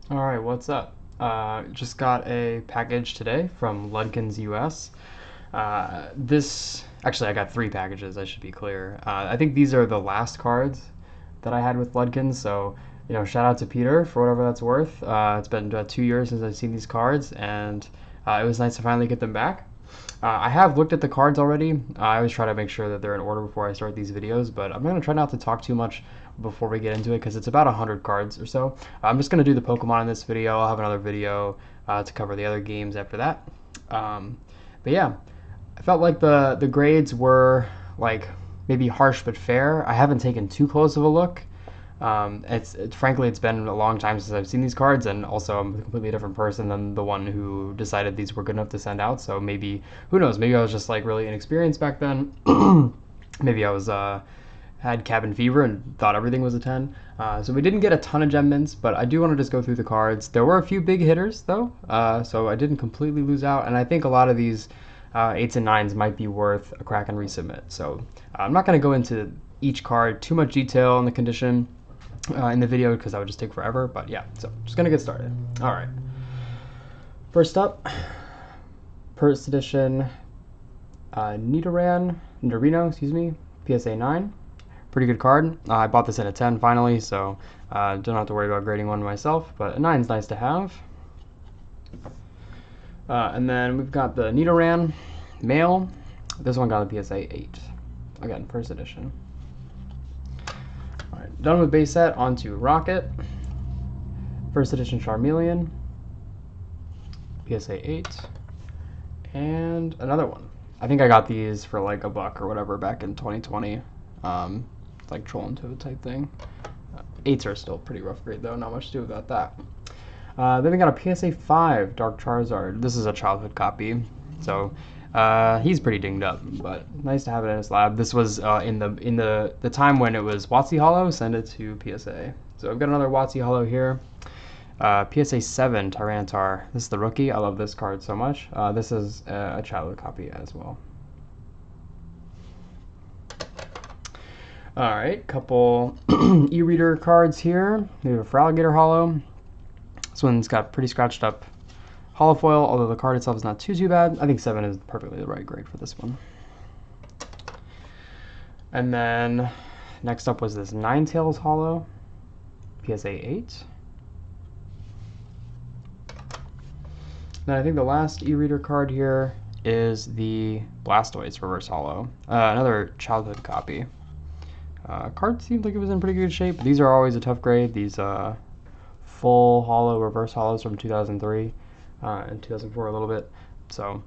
Alright, what's up? Just got a package today from Ludkins US. Actually, I got three packages, I should be clear. I think these are the last cards that I had with Ludkins, so, shout out to Peter for whatever that's worth. It's been about 2 years since I've seen these cards, and it was nice to finally get them back. I have looked at the cards already. I always try to make sure that they're in order before I start these videos, but I'm going to try not to talk too much before we get into it because it's about 100 cards or so. I'm just going to do the Pokemon in this video. I'll have another video to cover the other games after that. But yeah, I felt like the grades were like maybe harsh but fair. I haven't taken too close of a look. Frankly, it's been a long time since I've seen these cards, and also I'm a completely different person than the one who decided these were good enough to send out. So maybe, who knows? Maybe I was just like really inexperienced back then. Maybe I was had cabin fever and thought everything was a 10. So we didn't get a ton of gem mints, but I do want to just go through the cards. There were a few big hitters though, so I didn't completely lose out, and I think a lot of these 8s and 9s might be worth a crack and resubmit. So I'm not going to go into each card too much detail on the condition in the video because that would just take forever. But yeah, so just gonna get started. All right. First up, first edition Nidorino, excuse me, PSA 9. Pretty good card. I bought this at a 10 finally, so don't have to worry about grading one myself. But a 9 is nice to have. And then we've got the Nidoran male. This one got a PSA 8. Again, first edition. Alright, done with base set, onto Rocket. First edition Charmeleon. PSA 8. And another one. I think I got these for like $1 or whatever back in 2020. Like Troll and Toad type thing. 8s are still pretty rough grade though, not much to do about that. Then we got a PSA 5 Dark Charizard. This is a childhood copy, so he's pretty dinged up, but nice to have it in his lab. This was in the time when it was WotC Hollow. Send it to PSA. So I've got another WotC Hollow here. PSA 7 Tyranitar. This is the rookie. I love this card so much. This is a childhood copy as well. All right, couple e-reader cards here. We have a Feraligatr Hollow. This one's got pretty scratched up hollow foil, although the card itself is not too bad. I think 7 is perfectly the right grade for this one. And then next up was this Ninetales Hollow, PSA 8. Then I think the last e-reader card here is the Blastoise Reverse Hollow, another childhood copy. Card seems like it was in pretty good shape. These are always a tough grade. These full hollow reverse hollows from 2003 and 2004 a little bit. So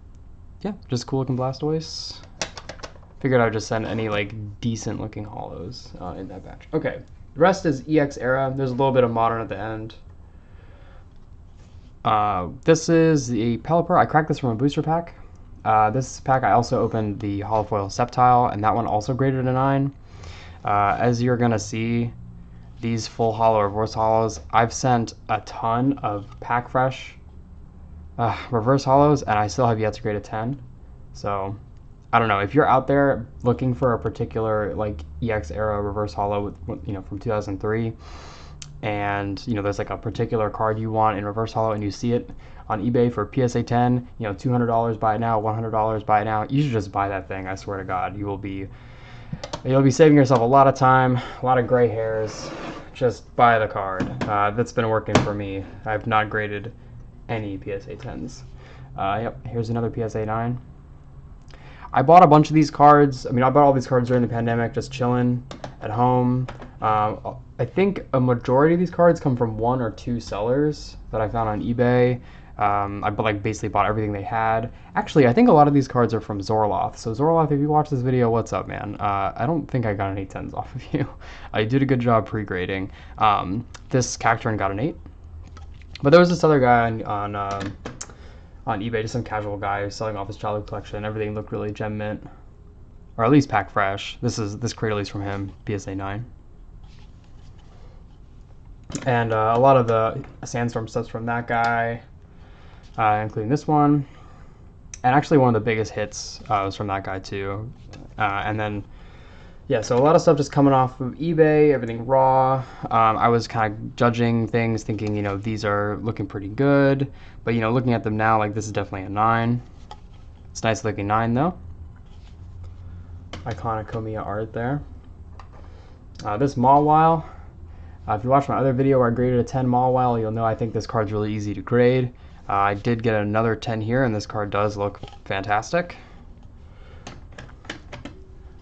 yeah, just cool looking Blastoise. Figured I would just send any like decent looking hollows in that batch. Okay, the rest is EX era. There's a little bit of modern at the end. This is the Pelipper. I cracked this from a booster pack. This pack I also opened the holofoil Sceptile, and that one also graded a 9. As you're gonna see, these full hollow reverse hollows, I've sent a ton of pack fresh reverse hollows, and I still have yet to grade a 10. So I don't know, if you're out there looking for a particular like EX era reverse hollow with, from 2003, and there's like a particular card you want in reverse hollow and you see it on eBay for PSA 10, $200, buy it now, $100, buy it now, you should just buy that thing. I swear to God, you'll be saving yourself a lot of time, a lot of gray hairs. Just buy the card. That's been working for me. I've not graded any PSA 10s. Yep, here's another PSA 9. I bought a bunch of these cards. I bought all these cards during the pandemic, just chilling at home. I think a majority of these cards come from 1 or 2 sellers that I found on eBay. I basically bought everything they had. Actually, I think a lot of these cards are from Zorloth. So Zorloth, if you watch this video, what's up, man? I don't think I got any 10s off of you. I did a good job pre-grading. This Cacturne got an 8. But there was this other guy on eBay, just some casual guy who's selling off his childhood collection. Everything looked really gem mint, or at least pack fresh. This Cradle is from him, PSA 9. And a lot of the Sandstorm stuff's from that guy. Including this one, and actually one of the biggest hits was from that guy too. And then Yeah, so a lot of stuff just coming off of eBay, everything raw. I was kind of judging things, thinking, these are looking pretty good. But, looking at them now, like, this is definitely a 9. It's nice looking 9, though. Iconic Komiya art there. This Mawile, if you watch my other video where I graded a 10 Mawile, you'll know I think this card's really easy to grade. I did get another 10 here, and this card does look fantastic.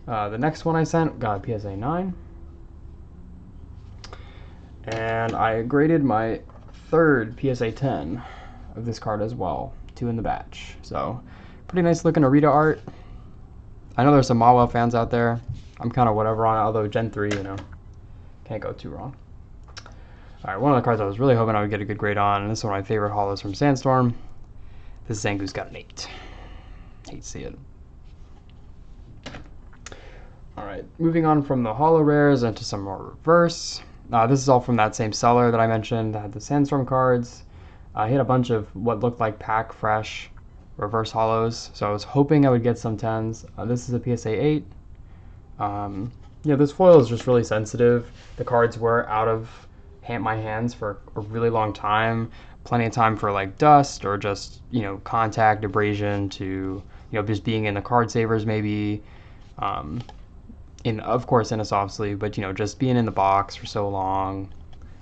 The next one I sent got a PSA 9. And I graded my third PSA 10 of this card as well. 2 in the batch. So, pretty nice looking Arita art. I know there's some Mawile fans out there. I'm kind of whatever on it, although Gen 3, can't go too wrong. Alright, one of the cards I was really hoping I would get a good grade on, and this is one of my favorite holos from Sandstorm. This Zangoose got an 8. Hate to see it. Alright, moving on from the holo rares into some more reverse. This is all from that same seller that I mentioned that had the Sandstorm cards. He had a bunch of what looked like pack fresh reverse holos, so I was hoping I would get some 10s. This is a PSA 8. This foil is just really sensitive. The cards were out of my hands for a really long time. Plenty of time for like dust or just, contact, abrasion to, just being in the card savers maybe. Of course in a soft sleeve, but just being in the box for so long,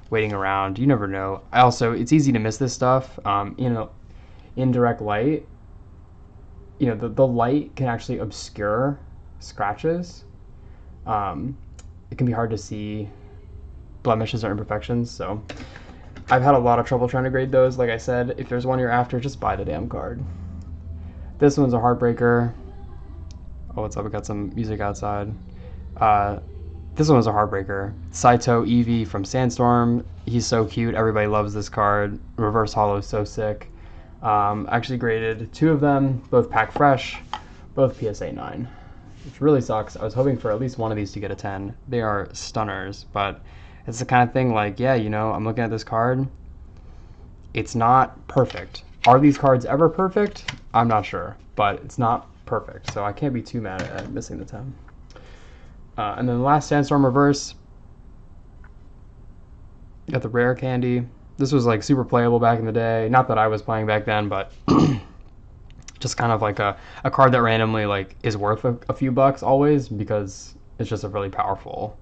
waiting around, you never know. It's easy to miss this stuff. In direct light, the light can actually obscure scratches. It can be hard to see blemishes or imperfections, so I've had a lot of trouble trying to grade those. Like I said, if there's one you're after, just buy the damn card. This one's a heartbreaker. Oh, what's up? We got some music outside. This one was a heartbreaker. Saito Eevee from Sandstorm. He's so cute. Everybody loves this card. Reverse holo is so sick. Actually graded 2 of them, both pack fresh, both PSA 9. Which really sucks. I was hoping for at least one of these to get a 10. They are stunners, but it's the kind of thing like, yeah, I'm looking at this card. It's not perfect. Are these cards ever perfect? I'm not sure, but it's not perfect, so I can't be too mad at missing the 10. And then the last Sandstorm reverse, got the rare candy. This was like super playable back in the day. Not that I was playing back then, but just kind of like a card that randomly like is worth a few bucks always because it's just a really powerful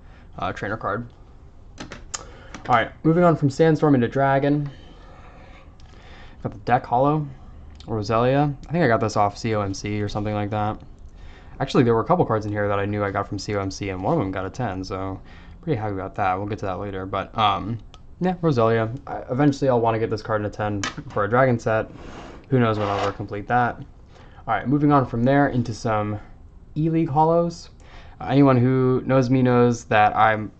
trainer card. All right, moving on from Sandstorm into Dragon. Got the deck holo, Roselia. I think I got this off COMC or something like that. Actually, there were a couple cards in here that I knew I got from COMC, and one of them got a 10, so pretty happy about that. We'll get to that later, but yeah, Roselia. Eventually, I'll want to get this card in a 10 for a Dragon set. Who knows when I'll ever complete that. All right, moving on from there into some E-League holos. Anyone who knows me knows that I'm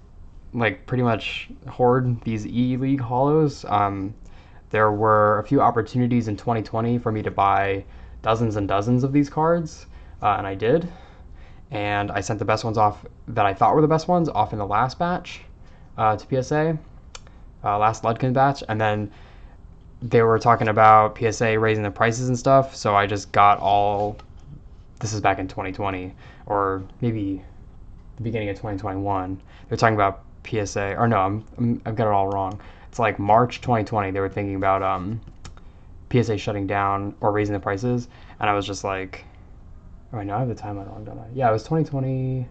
like pretty much hoard these E-League holos. There were a few opportunities in 2020 for me to buy dozens and dozens of these cards. And I did, and I sent the best ones off that I thought were the best ones off in the last batch to PSA, last Ludkin batch, and then they were talking about PSA raising the prices and stuff, so I just got all, this is back in 2020, or maybe the beginning of 2021, they're talking about PSA, or no, I've got it all wrong. It's like March 2020, they were thinking about PSA shutting down or raising the prices, and I was just like, oh, I know I have the timeline wrong, don't I? Yeah, it was 2020.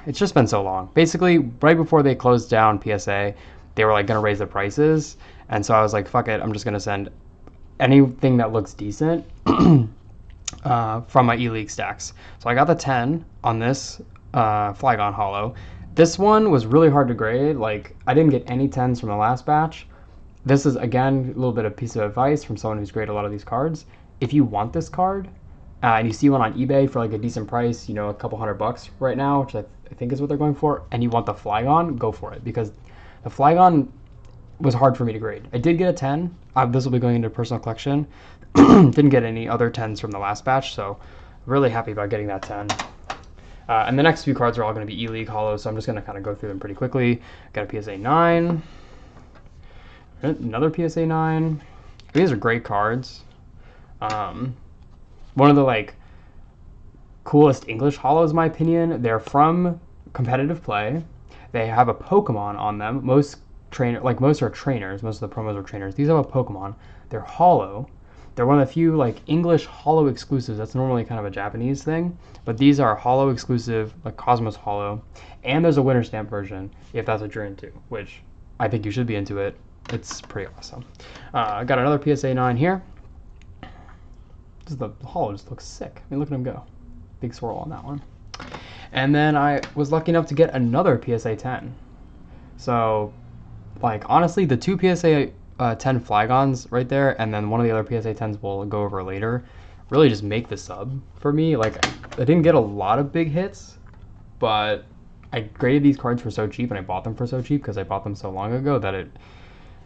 It's just been so long. Basically, right before they closed down PSA, they were like going to raise the prices. And so I was like, fuck it, I'm just going to send anything that looks decent from my E-League stacks. So I got the 10 on this Flygon holo. This one was really hard to grade. Like, I didn't get any 10s from the last batch. This is, again, a little bit of piece of advice from someone who's graded a lot of these cards. If you want this card, and you see one on eBay for like a decent price, a couple $100 right now, which I think is what they're going for, and you want the Flygon, go for it, because the Flygon was hard for me to grade. I did get a 10. This will be going into a personal collection. Didn't get any other 10s from the last batch, so really happy about getting that 10. And the next few cards are all going to be E-League holos, so I'm just going to kind of go through them pretty quickly. Got a PSA 9. Another PSA 9. These are great cards. One of the like coolest English holos, in my opinion. They're from competitive play. They have a Pokemon on them. Most are trainers. Most of the promos are trainers. These have a Pokemon. They're holo. They're one of the few like English holo exclusives. That's normally kind of a Japanese thing, but these are holo exclusive, like Cosmos holo. And there's a winter stamp version if that's what you're into, which I think you should be into it. It's pretty awesome. I got another PSA 9 here. The holo just looks sick. I mean, look at him go. Big swirl on that one. And then I was lucky enough to get another PSA 10. So, like, honestly, the two PSA 10 Flygons right there, and then one of the other PSA 10s we'll go over later, really just make the sub for me. Like, I didn't get a lot of big hits, but I graded these cards for so cheap, and I bought them for so cheap because I bought them so long ago that it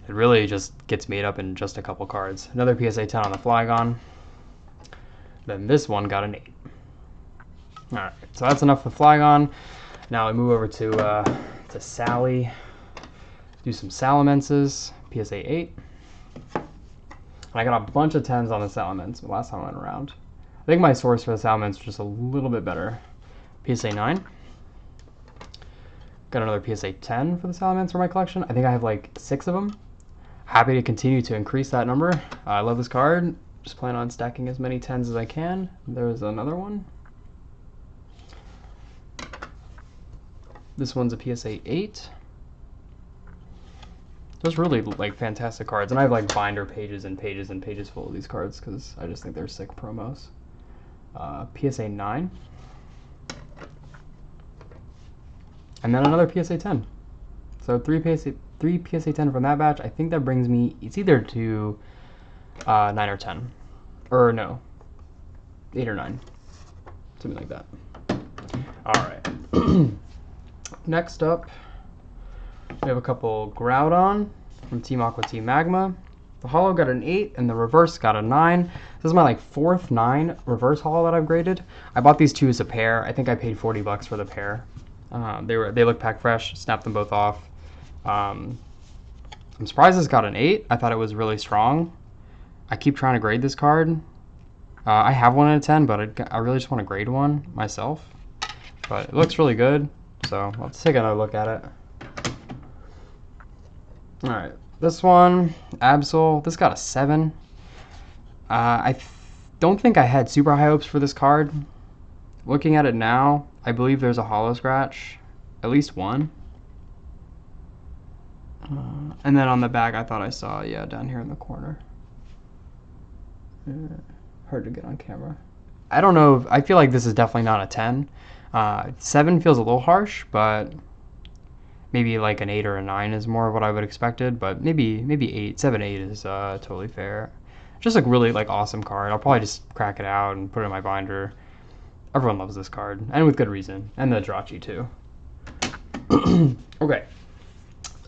really just gets made up in just a couple cards. Another PSA 10 on the Flygon. Then this one got an 8. Alright, so that's enough for Flygon. Now we move over to Sally. Do some Salamences, PSA 8. And I got a bunch of 10s on the Salamence last time I went around. I think my source for the Salamence was just a little bit better. PSA 9. Got another PSA 10 for the Salamence for my collection. I think I have like 6 of them. Happy to continue to increase that number. I love this card. Just plan on stacking as many 10s as I can. There's another one. This one's a PSA 8. Those really like fantastic cards, and I have like binder pages and pages and pages full of these cards because I just think they're sick promos. PSA 9. And then another PSA 10. So three PSA 10 from that batch. I think that brings me, it's either to 9 or 10. Or no, 8 or 9. Something like that. Alright. Next up, we have a couple Groudon from Team Aqua Team Magma. The holo got an 8 and the reverse got a 9. This is my like 4th 9 reverse holo that I've graded. I bought these two as a pair. I think I paid $40 for the pair. They look pack fresh. Snapped them both off. I'm surprised this got an 8. I thought it was really strong. I keep trying to grade this card. I have one in a 10, but I really just want to grade one myself. But it looks really good, so let's take another look at it. Alright, this one, Absol, this got a 7. I don't think I had super high hopes for this card. Looking at it now, I believe there's a holo scratch, at least one. And then on the back, I thought I saw, yeah, down here in the corner. Hard to get on camera. I don't know, I feel like this is definitely not a 10. 7 feels a little harsh, but maybe like an 8 or a 9 is more of what I would expected, but maybe 8, 7, 8 is totally fair. Just a really like awesome card. I'll probably just crack it out and put it in my binder. Everyone loves this card, and with good reason, and the Jirachi too. Okay,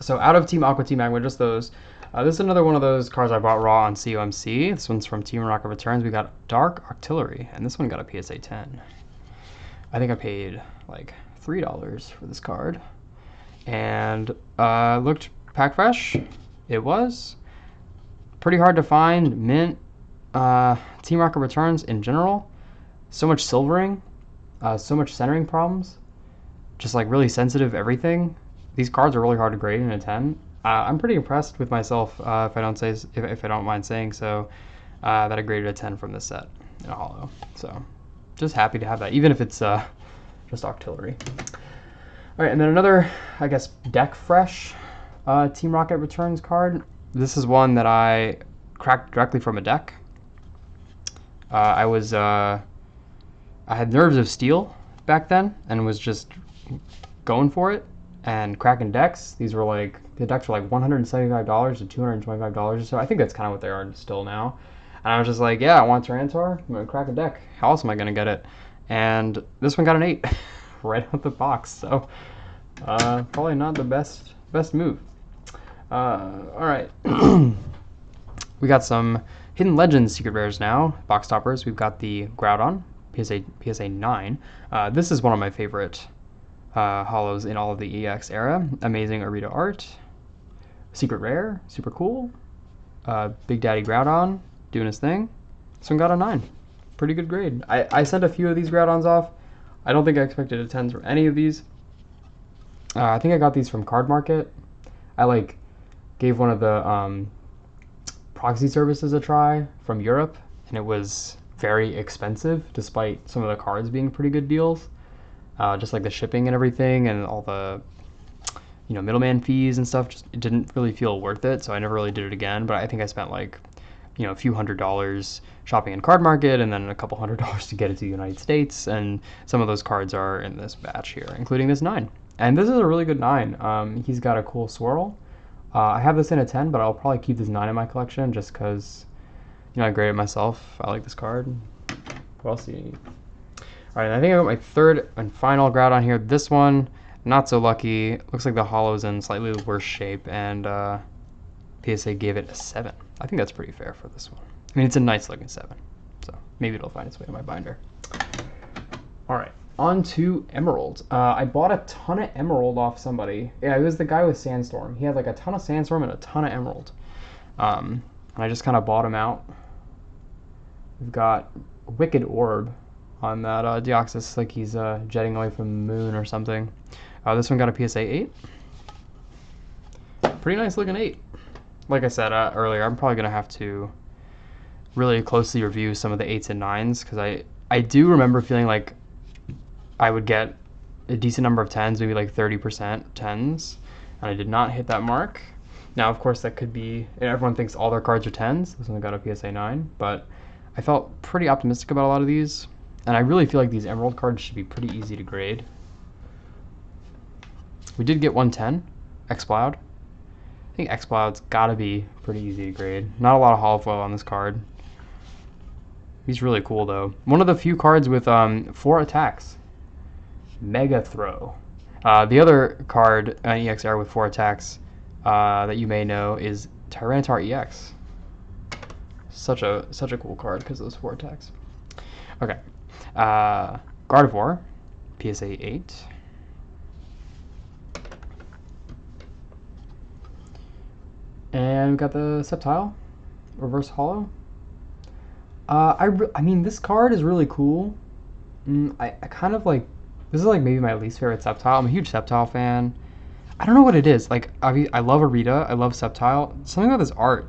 so out of Team Aqua Team Magma, just those. This is another one of those cards I bought raw on COMC. This one's from Team Rocket Returns. We got Dark Artillery, and this one got a PSA 10. I think I paid like $3 for this card. And looked pack fresh. It was pretty hard to find. Mint. Team Rocket Returns in general. So much silvering. So much centering problems. Just like really sensitive everything. These cards are really hard to grade in a 10. I'm pretty impressed with myself, if I don't mind saying so, that I graded a 10 from this set in a holo. So, just happy to have that, even if it's just artillery. All right, and then another, I guess, deck fresh Team Rocket Returns card. This is one that I cracked directly from a deck. I had Nerves of Steel back then and was just going for it and cracking decks. These were like, the decks were like $175 to $225 or so. I think that's kind of what they are still now. And I was just like, yeah, I want Tyranitar. I'm going to crack a deck. How else am I going to get it? And this one got an 8 right out the box. So probably not the best move. All right. We got some Hidden Legends secret rares now. Box toppers. We've got the Groudon, PSA 9. This is one of my favorite holos in all of the EX era. Amazing Arita art. Secret rare, super cool. Big Daddy Groudon doing his thing. This one got a 9. pretty good grade. I sent a few of these Groudons off. I don't think I expected a 10s from any of these. I think I got these from Card Market. I like gave one of the proxy services a try from Europe, and it was very expensive despite some of the cards being pretty good deals. Just like the shipping and everything and all the middleman fees and stuff, just it didn't really feel worth it, so I never really did it again. But I think I spent like a few $100s shopping in Card Market, and then a couple $100s to get it to the United States. And some of those cards are in this batch here, including this 9. And this is a really good 9. He's got a cool swirl. I have this in a 10, but I'll probably keep this 9 in my collection just because, I grade it myself. I like this card. What else do you need? All right, I think I got my third and final Groudon here. This one, not so lucky. Looks like the holo's in slightly worse shape, and PSA gave it a 7. I think that's pretty fair for this one. I mean, it's a nice looking 7, so maybe it'll find its way to my binder. All right, on to Emerald. I bought a ton of Emerald off somebody. Yeah, it was the guy with Sandstorm. He had like a ton of Sandstorm and a ton of Emerald. And I just kind of bought him out. We've got Wicked Orb on that Deoxys, like he's jetting away from the moon or something. This one got a PSA 8. Pretty nice looking 8. Like I said earlier, I'm probably going to have to really closely review some of the 8s and 9s, because I do remember feeling like I would get a decent number of 10s, maybe like 30% 10s, and I did not hit that mark. Now, of course, that could be, everyone thinks all their cards are 10s. This one got a PSA 9, but I felt pretty optimistic about a lot of these, and I really feel like these Emerald cards should be pretty easy to grade. We did get 110, Exploud. I think Exploud's got to be pretty easy to grade. Not a lot of holofoil on this card. He's really cool, though. One of the few cards with 4 attacks. Mega Throw. The other card, an EXR with 4 attacks that you may know is Tyranitar EX. Such a cool card because of those 4 attacks. Okay. Gardevoir, PSA 8. And we've got the Sceptile, reverse holo. I mean, this card is really cool. I kind of like, this is like maybe my least favorite Sceptile. I'm a huge Sceptile fan. I don't know what it is. Like, I love Arita. I love Sceptile. Something about this art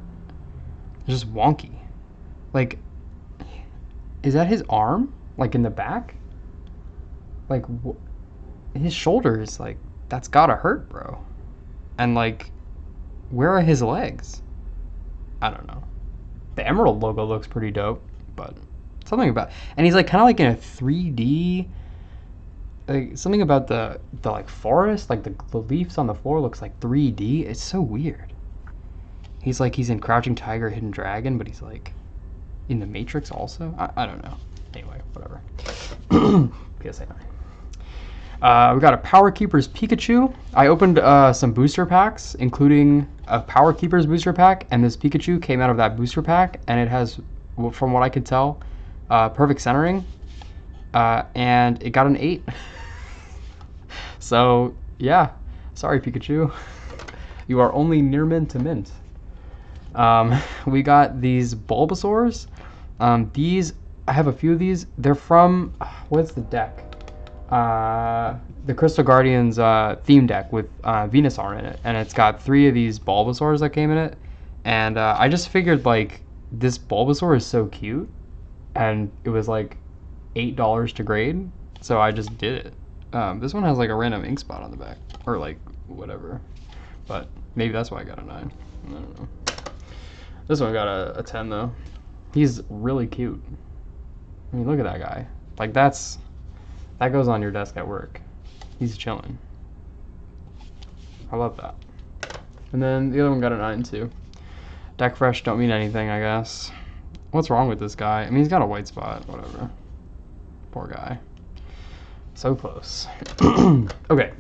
is just wonky. Like, is that his arm? Like in the back? Like, his shoulders, like, that's gotta hurt, bro. And like, where are his legs? I don't know. The Emerald logo looks pretty dope, but something about, and he's like kind of like in a 3D, like something about the like forest, like the leaves on the floor looks like 3D. It's so weird. He's in Crouching Tiger, Hidden Dragon, but he's like in the Matrix also. I don't know. Anyway, whatever. PSA 9. We got a Power Keepers Pikachu. I opened some booster packs, including a Power Keepers booster pack, and this Pikachu came out of that booster pack, and it has, from what I could tell, perfect centering, and it got an 8. So, yeah. Sorry, Pikachu. You are only near mint to mint. We got these Bulbasaurs. These, I have a few of these. They're from, what's the deck? The Crystal Guardians theme deck with Venusaur in it, and it's got 3 of these Bulbasaurs that came in it, and I just figured like this Bulbasaur is so cute, and it was like $8 to grade, so I just did it. This one has like a random ink spot on the back, or like whatever, but maybe that's why I got a 9. I don't know. This one got a 10 though. He's really cute. I mean, look at that guy. Like that goes on your desk at work. He's chilling. I love that. And then the other one got a 9 too. Deck fresh don't mean anything, I guess. What's wrong with this guy? I mean, he's got a white spot, whatever. Poor guy. So close. Okay.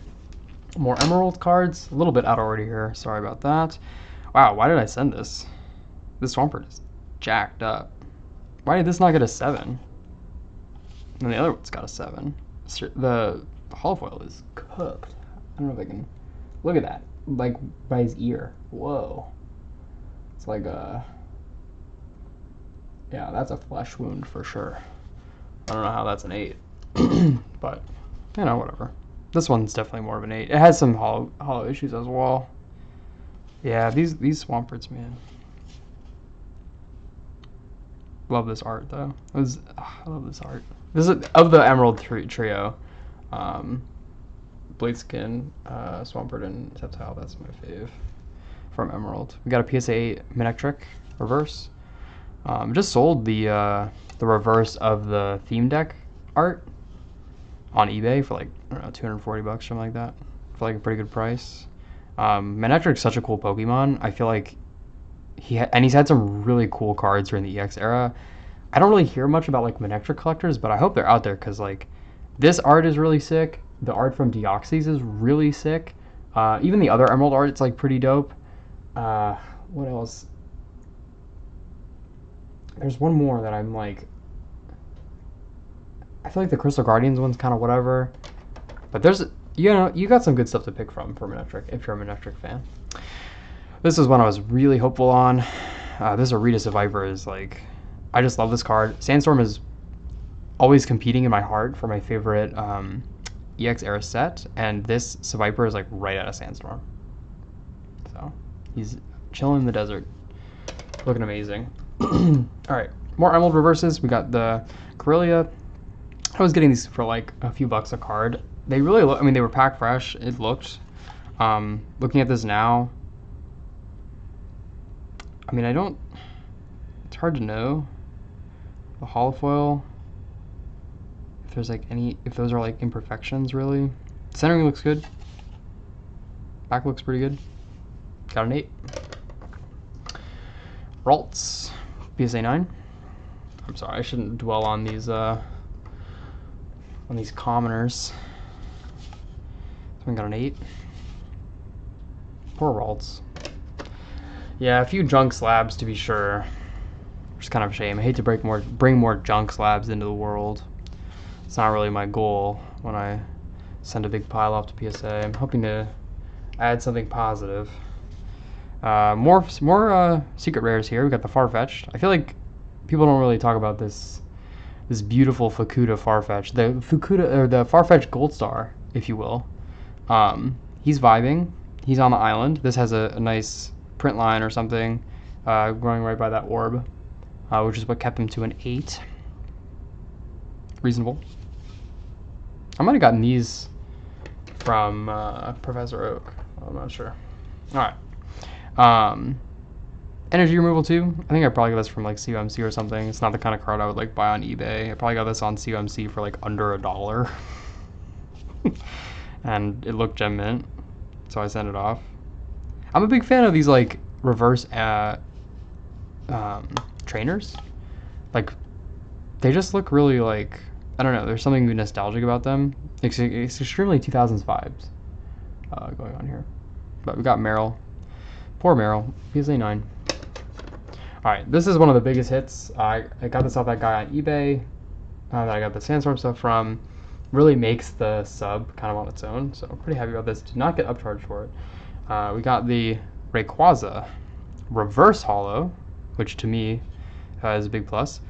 More Emerald cards. A little bit out of order here. Sorry about that. Wow, why did I send this? This Swampert is jacked up. Why did this not get a 7? And the other one's got a 7. The holofoil is cooked. I don't know if I can look at that, like by his ear. Whoa, it's like a, yeah, that's a flesh wound for sure. I don't know how that's an 8. But, you know, whatever. This one's definitely more of an 8. It has some hollow issues as well. Yeah, these Swamfords, man. Love this art, though. I love this art. This is of the Emerald trio. Bladeskin, Swampert, and Sceptile. That's my fave from Emerald. We got a PSA Manectric reverse. Just sold the reverse of the theme deck art on eBay for like, I don't know, 240 bucks, something like that, for like a pretty good price. Manectric's such a cool Pokemon. I feel like he's had some really cool cards during the EX era. I don't really hear much about like Manectric collectors, but I hope they're out there because like this art is really sick. The art from Deoxys is really sick. Even the other Emerald art, it's like pretty dope. What else? There's one more that I'm like, I feel like the Crystal Guardians one's kind of whatever, but there's, you know, you got some good stuff to pick from for Manectric if you're a Manectric fan. This is one I was really hopeful on. This Aretus Viper is like, I just love this card. Sandstorm is always competing in my heart for my favorite EX era set, and this Viper is like right out of Sandstorm. So he's chilling in the desert, looking amazing. All right, more Emerald reverses. We got the Corellia. I was getting these for like a few bucks a card. They really look, I mean, they were packed fresh. It looked. Looking at this now, I mean, it's hard to know. The holofoil, if there's like if those are like imperfections really. Centering looks good. Back looks pretty good. Got an 8. Ralts, PSA 9. I'm sorry, I shouldn't dwell on these commoners. So we got an 8. Poor Ralts. Yeah, a few junk slabs to be sure. Which is kind of a shame. I hate to bring more junk slabs into the world. It's not really my goal when I send a big pile off to PSA. I'm hoping to add something positive. More secret rares here. We got the Farfetch'd. I feel like people don't really talk about this beautiful Fukuda Farfetch'd. The Fukuda, or the Farfetch'd Gold Star, if you will. He's vibing. He's on the island. This has a nice print line or something growing right by that orb, which is what kept him to an 8. Reasonable. I might have gotten these from Professor Oak. I'm not sure. All right. Energy removal too. I think I probably got this from like COMC or something. It's not the kind of card I would like buy on eBay. I probably got this on COMC for like under $1. And it looked gem mint, so I sent it off. I'm a big fan of these like reverse trainers. Like, they just look really like, I don't know, there's something nostalgic about them. It's extremely 2000s vibes going on here. But we got Meryl. Poor Meryl. PSA 9. Alright, this is one of the biggest hits. I got this off that guy on eBay that I got the Sandstorm stuff from. Really makes the sub kind of on its own, so I'm pretty happy about this. Did not get upcharged for it. We got the Rayquaza reverse holo, which to me is a big plus.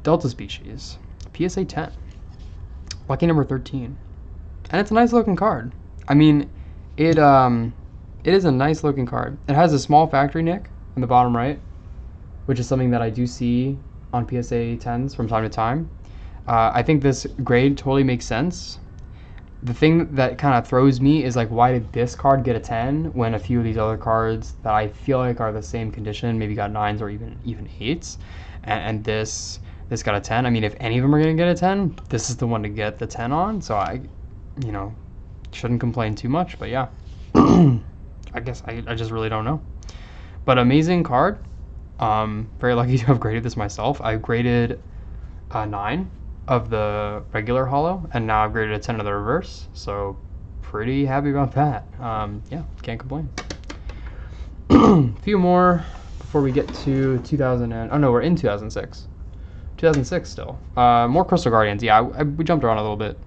Delta Species, PSA 10, lucky number 13, and it's a nice looking card. I mean, it is a nice looking card. It has a small factory nick in the bottom right, which is something that I do see on PSA 10s from time to time. I think this grade totally makes sense. The thing that kind of throws me is like, why did this card get a 10 when a few of these other cards that I feel like are the same condition maybe got 9s or even 8s, and this got a 10. I mean, if any of them are gonna get a 10, this is the one to get the 10 on. So I, you know, shouldn't complain too much. But yeah, I guess I just really don't know. But amazing card. Very lucky to have graded this myself. I graded a 9 of the regular holo, and now I've graded a 10 of the reverse, so pretty happy about that. Yeah, can't complain. A few more before we get to 2000 and, oh no, we're in 2006. 2006 still. More Crystal Guardians. Yeah, we jumped around a little bit.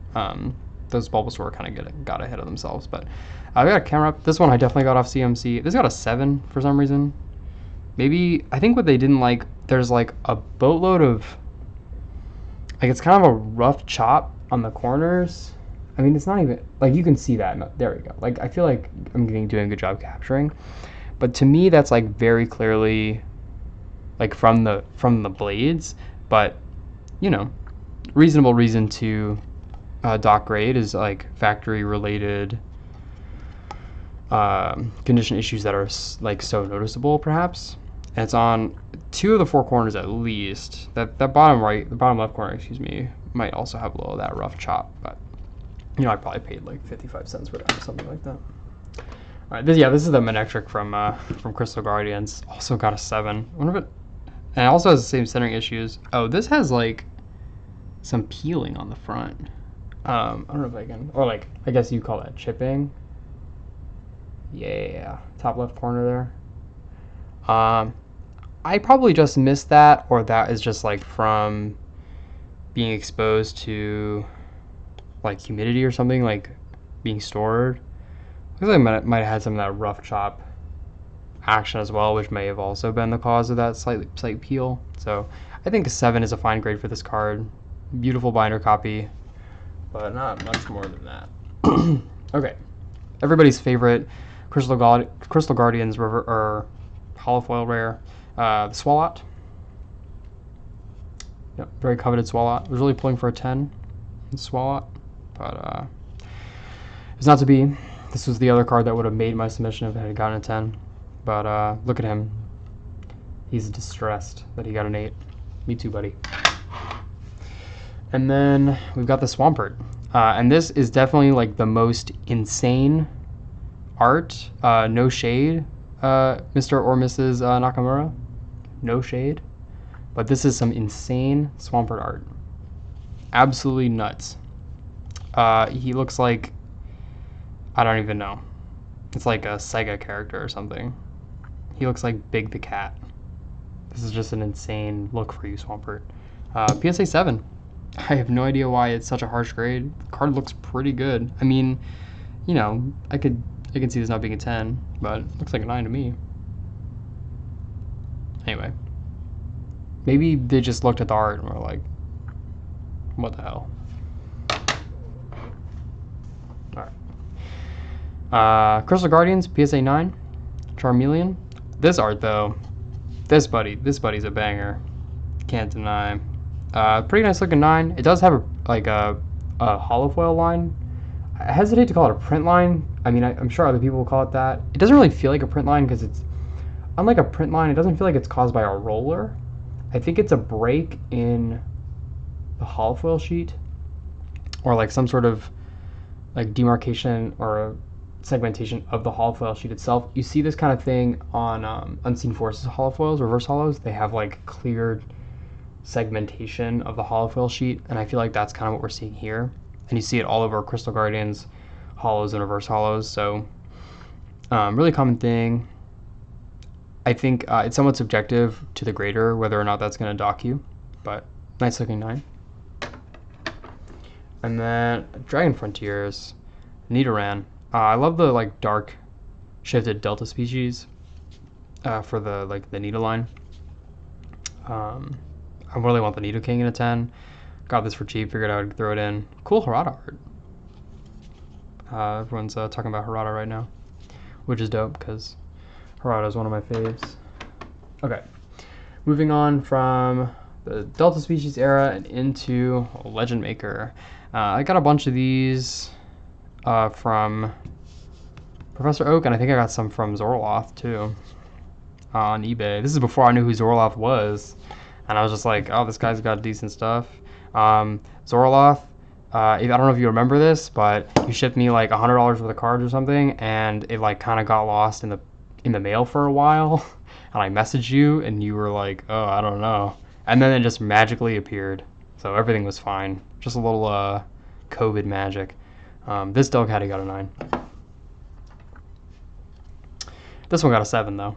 Those Bulbasaur kind of got ahead of themselves, but we got a camera up. This one I definitely got off CMC. This got a 7 for some reason. Maybe, I think what they didn't like, there's like a boatload of Like, it's kind of a rough chop on the corners. I mean, it's not even, like, you can see that. No, there we go. Like, I feel like I'm doing a good job capturing. But to me, that's, like, very clearly, like, from the blades. But, you know, reasonable reason to dock grade is, like, factory-related condition issues that are, like, so noticeable, perhaps. And it's on 2 of the 4 corners at least. That bottom right, the bottom left corner, excuse me, might also have a little of that rough chop. But, you know, I probably paid like 55 cents for that or something like that. All right, this is the Manectric from Crystal Guardians. Also got a 7. I wonder if it, and it also has the same centering issues. Oh, this has like some peeling on the front. I don't know if I can, or like, I guess you call that chipping. Yeah, top left corner there. I probably just missed that, or that is just like from being exposed to like humidity or something, like being stored. Looks like I might have had some of that rough chop action as well, which may have also been the cause of that slight peel. So I think a 7 is a fine grade for this card. Beautiful binder copy, but not much more than that. Okay, everybody's favorite Crystal Guardians or holofoil rare, the Swalot. Yep, very coveted Swalot. I was really pulling for a 10 in Swalot, but it's not to be. This was the other card that would have made my submission if I had gotten a 10. But look at him. He's distressed that he got an 8. Me too, buddy. And then we've got the Swampert. And this is definitely like the most insane art. No shade, Mr. or Mrs. Nakamura. No shade. But this is some insane Swampert art. Absolutely nuts. He looks like, I don't even know. It's like a Sega character or something. He looks like Big the Cat. This is just an insane look for you, Swampert. PSA 7. I have no idea why it's such a harsh grade. The card looks pretty good. I mean, you know, I can see this not being a 10, but it looks like a 9 to me. Anyway. Maybe they just looked at the art and were like, what the hell? Alright. Crystal Guardians, PSA 9. Charmeleon. This art, though, this buddy's a banger. Can't deny. Pretty nice looking 9. It does have a holofoil line. I hesitate to call it a print line. I mean, I'm sure other people will call it that. It doesn't really feel like a print line because it's, unlike a print line, it doesn't feel like it's caused by a roller. I think it's a break in the holofoil sheet, or like some sort of like demarcation or segmentation of the holofoil sheet itself. You see this kind of thing on Unseen Forces holofoils, reverse holos. They have like cleared segmentation of the holofoil sheet, and I feel like that's kind of what we're seeing here. And you see it all over Crystal Guardians holos and reverse holos. So really common thing. I think it's somewhat subjective to the grader whether or not that's going to dock you, but nice looking 9. And then Dragon Frontiers, Nidoran. I love the like dark shifted Delta species for the like the Nidoline. I really want the Nidoking in a 10. Got this for cheap, figured I would throw it in. Cool Harada art. Everyone's talking about Harada right now, which is dope because Harada is one of my faves. Okay, moving on from the Delta species era and into Legend Maker. I got a bunch of these from Professor Oak, and I think I got some from Zorloth too on eBay. This is before I knew who Zorloth was, and I was just like, oh, this guy's got decent stuff. Zorloth, I don't know if you remember this, but you shipped me like $100 worth of cards or something, and it like kind of got lost in the mail for a while, and I messaged you, and you were like, oh, I don't know, and then it just magically appeared, so everything was fine. Just a little COVID magic. This Delcatty got a 9. This one got a 7 though.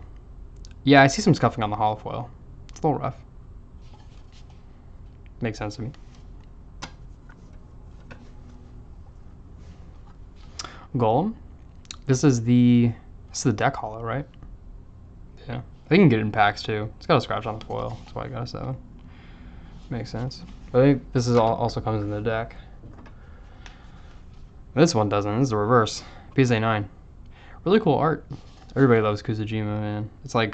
Yeah, I see some scuffing on the holofoil. It's a little rough. Makes sense to me. Golem. This is the deck holo, right? Yeah. I think you can get it in packs too. It's got a scratch on the foil. That's why I got a 7. Makes sense. I think this is also comes in the deck. This one doesn't. This is the reverse. PSA 9. Really cool art. Everybody loves Kusujima, man. It's like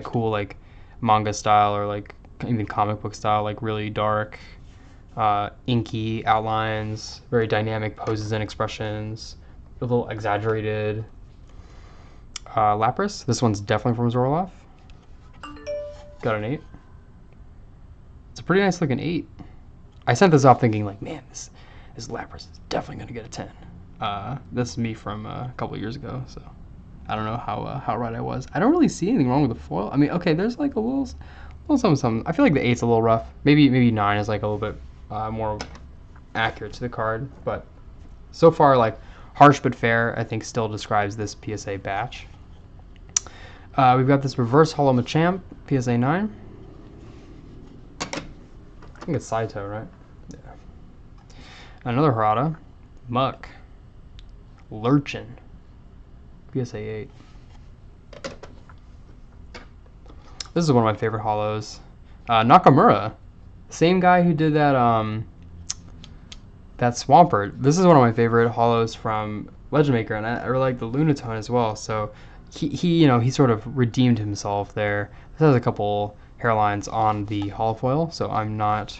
cool like manga style or like even comic book style, like really dark, inky outlines, very dynamic poses and expressions, a little exaggerated. Lapras. This one's definitely from Zorloff. Got an 8. It's a pretty nice looking 8. I sent this off thinking like, man, this Lapras is definitely gonna get a 10. This is me from a couple years ago, so I don't know how right I was. I don't really see anything wrong with the foil. I mean, okay, there's like a little something. I feel like the 8's a little rough. Maybe 9 is like a little bit more accurate to the card, but so far like harsh but fair, I think still describes this PSA batch. We've got this reverse holo Machamp, PSA 9. I think it's Saito, right? Yeah. Another Harada, Muck, Lurchin, PSA 8. This is one of my favorite holos. Nakamura, same guy who did that that Swampert. This is one of my favorite holos from Legend Maker, and I really like the Lunatone as well. So he sort of redeemed himself there. This has a couple hairlines on the holofoil, so I'm not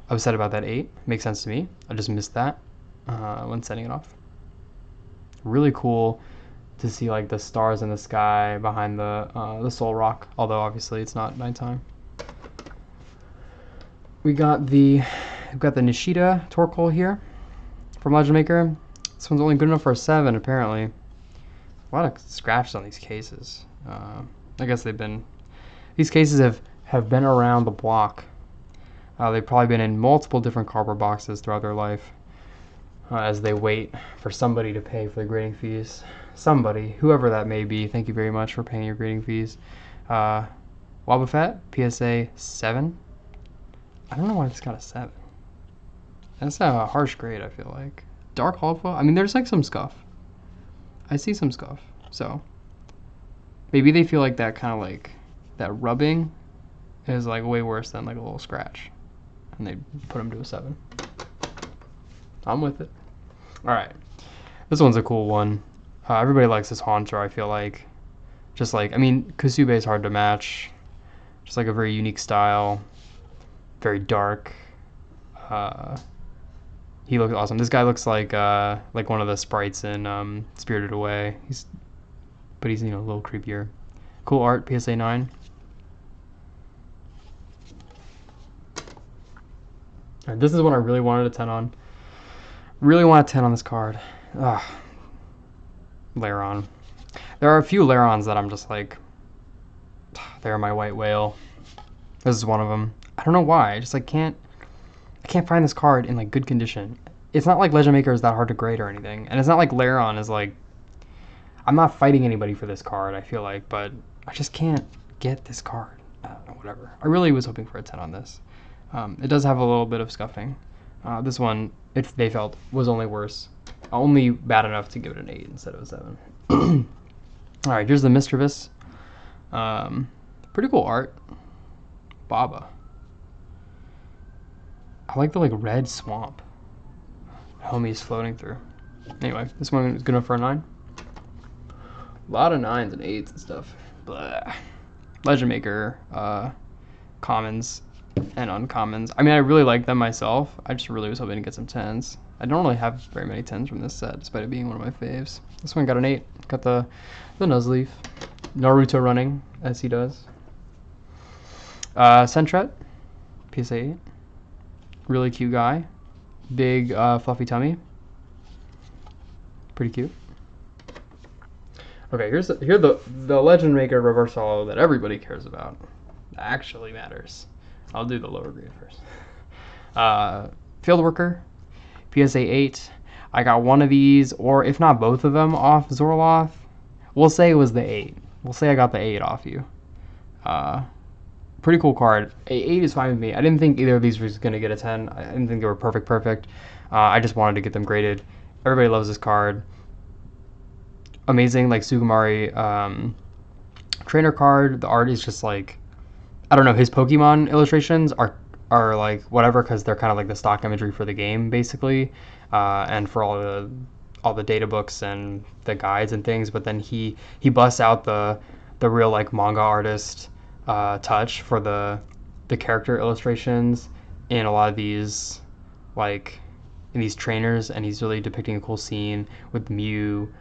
upset about that 8. Makes sense to me. I just missed that when setting it off. Really cool to see like the stars in the sky behind the Soul Rock, although obviously it's not nighttime. We've got the Nishida Torkoal here from Legend Maker. This one's only good enough for a 7 apparently. A lot of scratches on these cases. I guess these cases have been around the block. They've probably been in multiple different cardboard boxes throughout their life as they wait for somebody to pay for the grading fees. Somebody, whoever that may be, thank you very much for paying your grading fees. Wobbuffet, PSA 7. I don't know why it's got a 7. That's a harsh grade, I feel like. Dark Holofoil? I mean, there's like some scuff. I see some scuff. So, maybe they feel like that kind of like, that rubbing is like way worse than like a little scratch. And they put them to a 7. I'm with it. Alright. This one's a cool one. Everybody likes this Haunter, I feel like. Just like, I mean, Kusube is hard to match. Just like a very unique style. Very dark. He looks awesome. This guy looks like one of the sprites in Spirited Away. But he's a little creepier. Cool art, PSA 9. Alright, this is one I really wanted a 10 on. Really want a 10 on this card. Ugh. Lairon. There are a few Lairons that I'm just like, they're my white whale. This is one of them. I don't know why. I just like I can't find this card in like good condition. It's not like Legend Maker is that hard to grade or anything, and it's not like Lairon is like. I'm not fighting anybody for this card. I feel like, but I just can't get this card. I don't know, whatever. I really was hoping for a 10 on this. It does have a little bit of scuffing. This one, if they felt, was only worse. Only bad enough to give it an 8 instead of a 7. Alright, here's the Mischievous. Pretty cool art. Baba. I like the like red swamp homie's floating through. Anyway, this one is good enough for a 9. A lot of 9s and 8s and stuff. Blah. Legend Maker, commons and uncommons. I mean, I really like them myself. I just really was hoping to get some 10s. I don't really have very many 10s from this set, despite it being one of my faves. This one got an 8. Got the Nuzleaf. Naruto running, as he does. Sentret, PSA 8. Really cute guy. Big, fluffy tummy. Pretty cute. Okay, here's the Legend Maker reverse holo that everybody cares about. That actually matters. I'll do the lower grade first. Fieldworker, PSA 8. I got one of these, or if not both of them, off Zorloff. We'll say it was the 8. We'll say I got the 8 off you. Pretty cool card. 8 is fine with me. I didn't think either of these was going to get a 10. I didn't think they were perfect. I just wanted to get them graded. Everybody loves this card. Amazing, like Sugimari trainer card. The art is just like, I don't know, his Pokemon illustrations are are like whatever, because they're kind of like the stock imagery for the game basically, and for all the data books and the guides and things. But then he busts out the real like manga artist touch for the character illustrations in a lot of these, like in these trainers, and he's really depicting a cool scene with Mew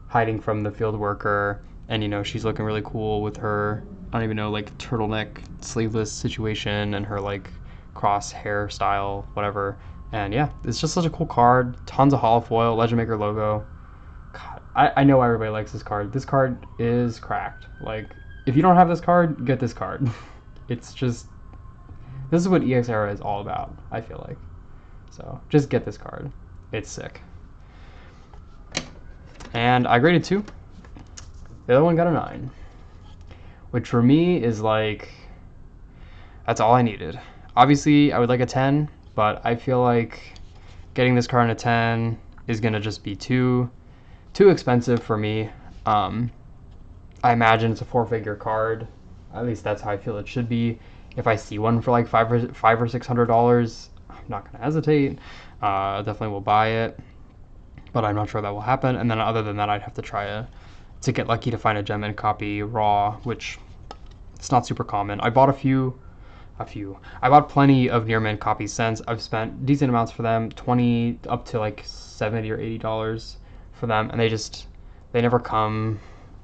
hiding from the field worker, and she's looking really cool with her, I don't even know, like turtleneck sleeveless situation and her like cross hairstyle, whatever. And yeah, it's just such a cool card. Tons of holofoil, Legend Maker logo. God, I know why everybody likes this card. This card is cracked. Like, if you don't have this card, get this card. It's just, this is what EX Era is all about, I feel like. So just get this card. It's sick. And I graded 2. The other one got a 9. Which for me is like, that's all I needed. Obviously, I would like a 10, but I feel like getting this card in a 10 is going to just be too expensive for me. I imagine it's a 4-figure card. At least that's how I feel it should be. If I see one for like $500 or $600, I'm not going to hesitate. Definitely will buy it, but I'm not sure that will happen. And then other than that, I'd have to try to get lucky to find a Gem Mint copy raw, which it's not super common. I bought a few. I bought plenty of near mint copies since. I've spent decent amounts for them, 20 up to like $70 or $80 for them, and they never come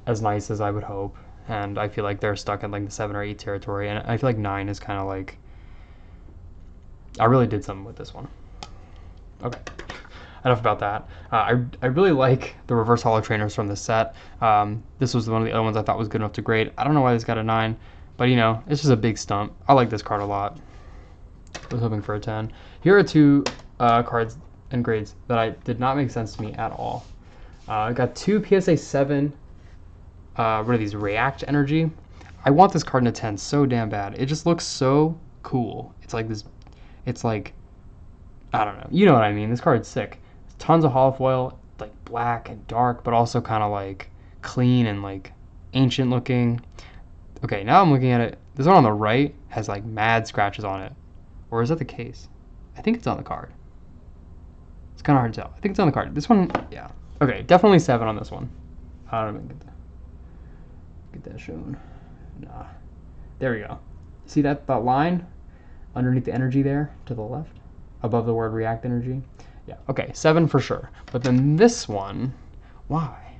as nice as I would hope. And I feel like they're stuck in like the 7 or 8 territory, and I feel like 9 is kind of like, I really did something with this one. Okay, enough about that. I really like the reverse holo trainers from the set. This was one of the other ones I thought was good enough to grade. I don't know why this got a 9, but it's just a big stump. I like this card a lot. I was hoping for a 10. Here are 2 cards and grades that did not make sense to me at all. I got 2 PSA 7. What are these? React Energy. I want this card in a 10 so damn bad. It just looks so cool. It's like this. It's like, I don't know. You know what I mean. This card's sick. Tons of holofoil, like black and dark, but also kind of like clean and like ancient looking. Okay, now I'm looking at it. This one on the right has like mad scratches on it. Or is that the case? I think it's on the card. It's kind of hard to tell. I think it's on the card. This one, yeah. Okay, definitely 7 on this one. I don't even get that shown. Nah. There we go. See that line underneath the energy there to the left? Above the word React Energy? Yeah, okay, 7 for sure. But then this one, why?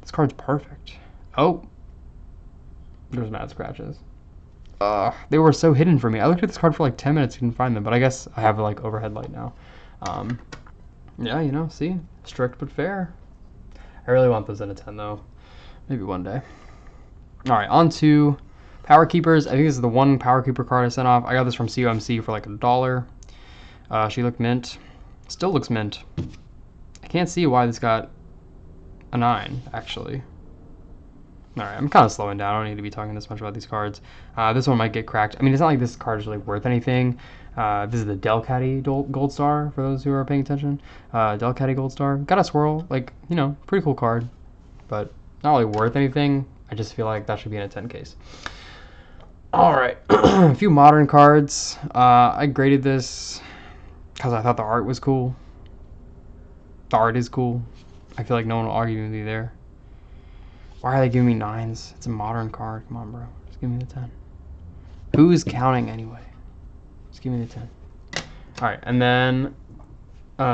This card's perfect. Oh. There's mad scratches. They were so hidden for me. I looked at this card for like 10 minutes, didn't find them, but I guess I have like overhead light now. Yeah, see? Strict but fair. I really want those in a 10 though. Maybe one day. Alright, on to Power Keepers. I think this is the one Power Keeper card I sent off. I got this from COMC for like $1. She looked mint. Still looks mint. I can't see why this got a 9, actually. Alright, I'm kind of slowing down. I don't need to be talking this much about these cards. This one might get cracked. I mean, it's not like this card is really worth anything. This is the Delcatty Gold Star, for those who are paying attention. Delcatty Gold Star. Got a swirl. Like, pretty cool card. But not really worth anything. I just feel like that should be in a 10 case. Alright, a few modern cards. I graded this because I thought the art was cool. The art is cool. I feel like no one will argue with me there. Why are they giving me 9s? It's a modern card. Come on, bro. Just give me the 10. Who's counting anyway? Just give me the 10. Alright, and then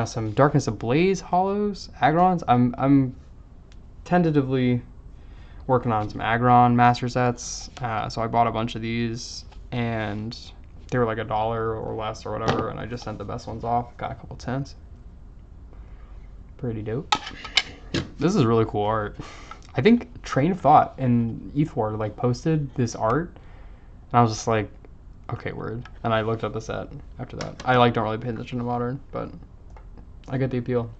some Darkness Ablaze holos, Agrons. I'm tentatively working on some Agron master sets. So I bought a bunch of these, and they were like $1 or less or whatever, and I just sent the best ones off. Got a couple 10s. Pretty dope. This is really cool art. I think Train of Thought and E4 like posted this art, and I was just like, okay, word. And I looked up the set after that. I don't really pay attention to modern, but I get the appeal.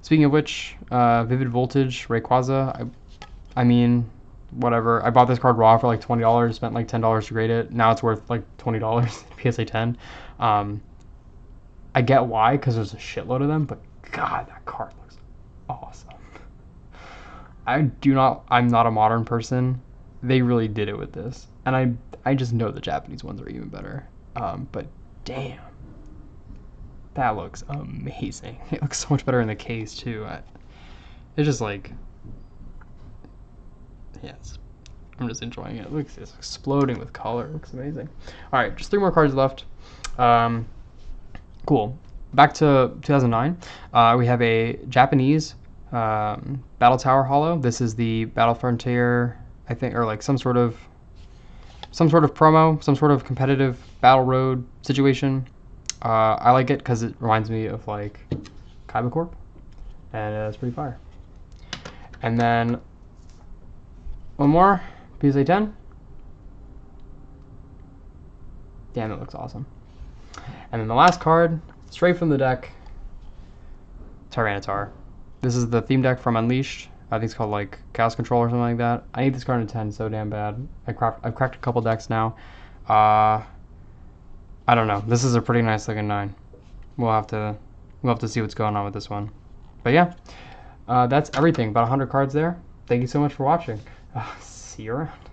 Speaking of which, Vivid Voltage, Rayquaza. I mean, whatever. I bought this card raw for like $20, spent like $10 to grade it. Now it's worth like $20, PSA 10. I get why, because there's a shitload of them, but God, that card looks awesome. I'm not a modern person. They really did it with this. And I just know the Japanese ones are even better. But damn, that looks amazing. It looks so much better in the case too. It's just like, yes, I'm just enjoying it. It's exploding with color. It looks amazing. All right, just 3 more cards left. Cool. Back to 2009. We have a Japanese Battle Tower Holo. This is the Battle Frontier, I think, or like some sort of promo, some sort of competitive battle road situation. I like it because it reminds me of like Kaiba Corp, and it's pretty fire. And then one more, PSA 10. Damn, it looks awesome. And then the last card, straight from the deck, Tyranitar. This is the theme deck from Unleashed. I think it's called like Chaos Control or something like that. I need this card in 10 so damn bad. I've cracked a couple decks now. I don't know. This is a pretty nice looking 9. We'll have to see what's going on with this one. But yeah, that's everything. About 100 cards there. Thank you so much for watching. See you around.